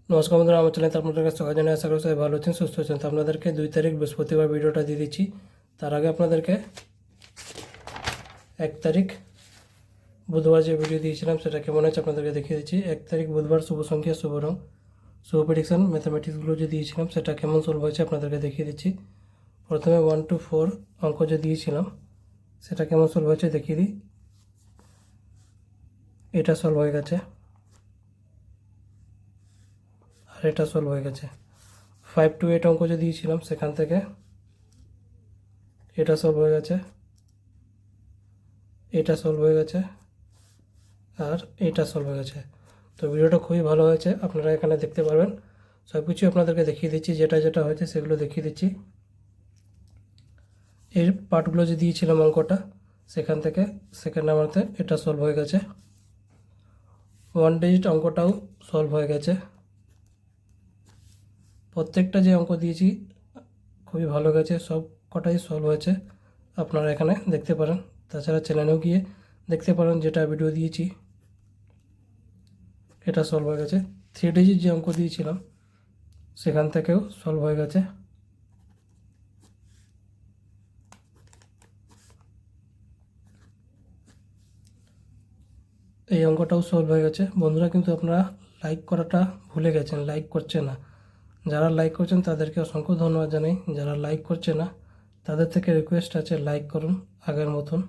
নমস্কার বন্ধুরা, আমার চ্যানেলে আপনাদের কাছে সবাই জানাই। আশা করি সবাই ভালো আছেন, সুস্থ আছেন। তো আপনাদেরকে 2 তারিখ বৃহস্পতিবার ভিডিওটা দিয়ে দিচ্ছি। তার আগে আপনাদেরকে 1 তারিখ বুধবার যে ভিডিও দিয়েছিলাম সেটা কেমন হয়েছে আপনাদেরকে দেখিয়ে দিচ্ছি। 1 তারিখ বুধবার শুভ সংখ্যা, শুভ রং, শুভ প্রেডিকশন, ম্যাথামেটিক্সগুলো যে দিয়েছিলাম সেটা কেমন সলভ হয়েছে আপনাদেরকে দেখিয়ে দিচ্ছি। প্রথমে 1 to 4 অঙ্ক যে দিয়েছিলাম সেটা কেমন সলভ হয়েছে দেখিয়ে দিই। এটা সলভ হয়ে গেছে আর এটা সলভ হয়ে গেছে। 5 to 8 অঙ্ক যে দিয়েছিলাম সেখান থেকে এটা সলভ হয়ে গেছে, এটা সলভ হয়ে গেছে আর এটা সলভ হয়ে গেছে। তো ভিডিওটা খুবই ভালো হয়েছে, আপনারা এখানে দেখতে পারবেন। সব কিছু আপনাদেরকে দেখিয়ে দিচ্ছি, যেটা যেটা হয়েছে সেগুলো দেখিয়ে দিচ্ছি। এই পার্টগুলো যে দিয়েছিলাম অঙ্কটা সেখান থেকে সেকেন্ড নাম্বারতে এটা সলভ হয়ে গেছে। 1 ডিজিট অঙ্কটাও সলভ হয়ে গেছে। প্রত্যেকটা যে অঙ্ক দিয়েছি খুবই ভালো গেছে, সব কটাই সলভ হয়েছে, আপনারা এখানে দেখতে পারেন। তাছাড়া চ্যানেলেও গিয়ে দেখতে পারেন, যেটা ভিডিও দিয়েছি এটা সলভ হয়ে গেছে। 3 ডিজিট যে অঙ্ক দিয়েছিলাম সেখান থেকেও সলভ হয়ে গেছে। এই অঙ্কটাও সলভ হয়ে গেছে। বন্ধুরা কিন্তু আপনারা লাইক করাটা ভুলে গেছেন, লাইক করছে না। যারা লাইক করছেন তাদেরকে অসংখ্য ধন্যবাদ জানাই। যারা লাইক করছে না তাদের থেকে রিকোয়েস্ট আছে, লাইক করুন আগের মতন।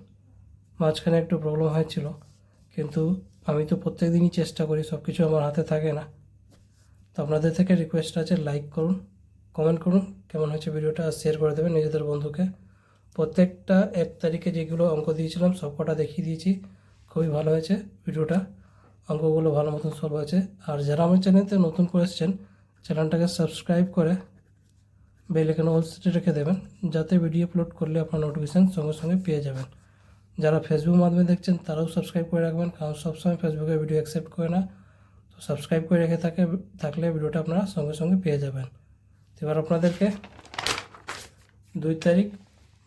মাঝখানে একটু প্রবলেম হয়েছিল, কিন্তু আমি তো প্রত্যেক দিনই চেষ্টা করি, সব কিছু আমার হাতে থাকে না। তো আপনাদের থেকে রিকোয়েস্ট আছে, লাইক করুন, কমেন্ট করুন কেমন হয়েছে ভিডিওটা, আর শেয়ার করে দেবেন নিজেদের বন্ধুকে। প্রত্যেকটা 1 তারিখে যেগুলো অঙ্ক দিয়েছিলাম সব কটা দেখিয়ে দিয়েছি, খুবই ভালো হয়েছে ভিডিওটা, অঙ্কগুলো ভালো মতন সলভ হয়েছে। আর যারা আমার চ্যানেলতে নতুন করে এসেছেন চ্যানেলটাকে সাবস্ক্রাইব করে বেল আইকন অল সেটে রেখে দেবেন, যাতে ভিডিও আপলোড করলে আপনার নোটিফিকেশান সঙ্গে সঙ্গে পেয়ে যাবেন। যারা ফেসবুক মাধ্যমে দেখছেন তারাও সাবস্ক্রাইব করে রাখবেন, কারণ সবসময় ফেসবুকে ভিডিও অ্যাকসেপ্ট করে না। তো সাবস্ক্রাইব করে রেখে থাকলে ভিডিওটা আপনারা সঙ্গে সঙ্গে পেয়ে যাবেন। তো এবার আপনাদেরকে 2 তারিখ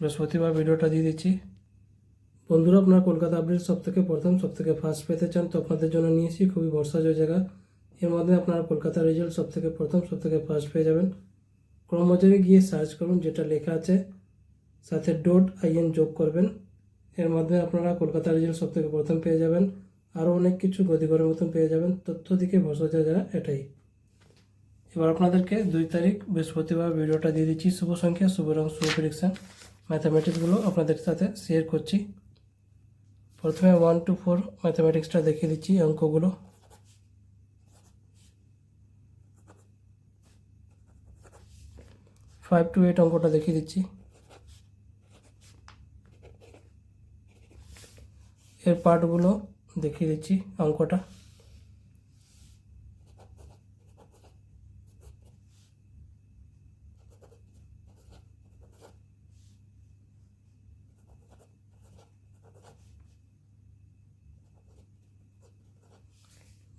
বৃহস্পতিবার ভিডিওটা দিয়ে দিচ্ছি। বন্ধুরা, আপনারা কলকাতা আপডেট সবথেকে প্রথম সবথেকে ফার্স্ট পেতে চান তো আপনাদের জন্য নিয়েছি খুবই ভরসাযোগ্য জায়গা। এর মাধ্যমে আপনারা কলকাতার রেজাল্ট সবথেকে প্রথম সবথেকে ফার্স্ট পেয়ে যাবেন। ক্রমবাজারে গিয়ে সার্চ করুন, যেটা লেখা আছে সাথে .in যোগ করবেন। এর মাধ্যমে আপনারা কলকাতার রেজাল্ট সবথেকে প্রথম পেয়ে যাবেন। আরও অনেক কিছু গদিঘরের মতন পেয়ে যাবেন। তথ্য দিকে ভরসাযোগ্য জায়গা এটাই। এবার আপনাদেরকে 2 তারিখ বৃহস্পতিবার ভিডিওটা দিয়ে দিচ্ছি। শুভ সংখ্যা, শুভ রং, শুভ প্রেডিকশন, ম্যাথামেটিক্সগুলো আপনাদের সাথে শেয়ার করছি। প্রথমে 1 to 4 ম্যাথামেটিক্সটা দেখিয়ে দিচ্ছি অঙ্কগুলো। 5 to 8 অঙ্কটা দেখিয়ে দিচ্ছি। এর পার্টগুলো দেখিয়ে দিচ্ছি অঙ্কটা।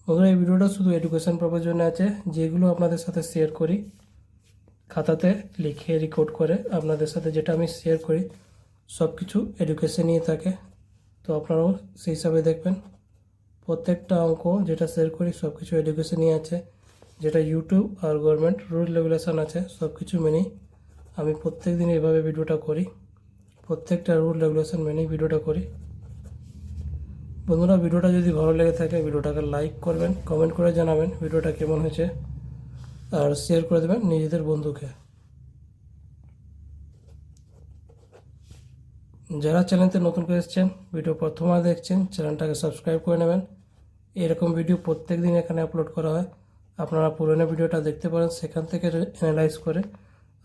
বন্ধুরা, এই ভিডিওটা শুধু এডুকেশন পারপাসের জন্য আছে। যেগুলো আপনাদের সাথে শেয়ার করি খাতাতে লিখে রেকর্ড করে আপনাদের সাথে, যেটা আমি শেয়ার করি সব কিছু এডুকেশন নিয়ে থাকে। তো আপনারাও সেই হিসাবে দেখবেন। প্রত্যেকটা অঙ্ক যেটা শেয়ার করি সব কিছু এডুকেশন নিয়ে আছে, যেটা ইউটিউব আর গভর্নমেন্ট রুল রেগুলেশন আছে সব কিছু মেনেই আমি প্রত্যেক দিন এইভাবে ভিডিওটা করি। প্রত্যেকটা রুল রেগুলেশন মেনেই ভিডিওটা করি। বন্ধুরা, ভিডিওটা যদি ভালো লেগে থাকে ভিডিওটাকে লাইক করবেন, কমেন্ট করে জানাবেন ভিডিওটা কেমন হয়েছে, আর শেয়ার করে দেবেন নিজেদের বন্ধুকে। যারা চ্যানেলতে নতুন করে এসেছেন, ভিডিও প্রথমবার দেখছেন, চ্যানেলটাকে সাবস্ক্রাইব করে নেবেন। এরকম ভিডিও প্রত্যেক দিন এখানে আপলোড করা হয়। আপনারা পুরনো ভিডিওটা দেখতে পারেন, সেখান থেকে অ্যানালাইজ করে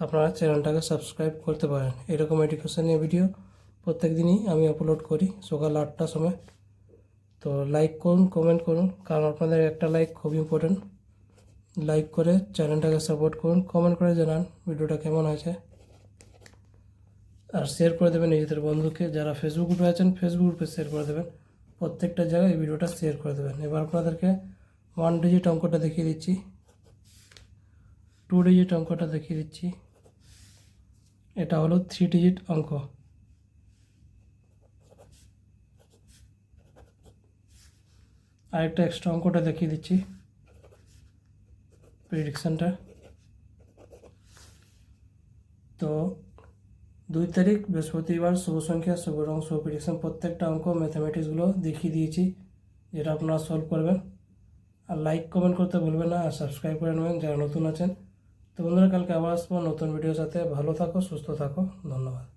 আপনারা চ্যানেলটাকে সাবস্ক্রাইব করতে পারেন। এরকম এডুকেশন নিয়ে ভিডিও প্রত্যেক দিনই আমি আপলোড করি সকাল 8টার সময়। তো লাইক করুন, কমেন্ট করুন, কারণ আপনাদের একটা লাইক খুব ইম্পর্টেন্ট। লাইক করে চ্যানেলটাকে সাপোর্ট করুন, কমেন্ট করে জানান ভিডিওটা কেমন হয়েছে, আর শেয়ার করে দেবেন নিজেদের বন্ধুকে। যারা ফেসবুক গ্রুপে আছেন ফেসবুক গ্রুপে শেয়ার করে দেবেন। প্রত্যেকটা জায়গায় এই ভিডিওটা শেয়ার করে দেবেন। এবার আপনাদেরকে 1 ডিজিট অঙ্কটা দেখিয়ে দিচ্ছি, 2 ডিজিট অঙ্কটা দেখিয়ে দিচ্ছি। এটা হলো 3 ডিজিট অঙ্ক। আরেকটা এক্সট্রা অঙ্কটা দেখিয়ে দিচ্ছি। প্রেডিকশানটা। তো 2 তারিখ বৃহস্পতিবার শুভ সংখ্যা, শুভ রং, শুভ প্রেডিকশন প্রত্যেকটা অঙ্ক ম্যাথামেটিক্সগুলো দেখিয়ে দিয়েছি, যেটা আপনারা সলভ করবেন। আর লাইক কমেন্ট করতে ভুলবেন না, আর সাবস্ক্রাইব করে নেবেন যারা নতুন আছেন। তো বন্ধুরা, কালকে আবার আসবো নতুন ভিডিওর সাথে। ভালো থাকো, সুস্থ থাকো, ধন্যবাদ।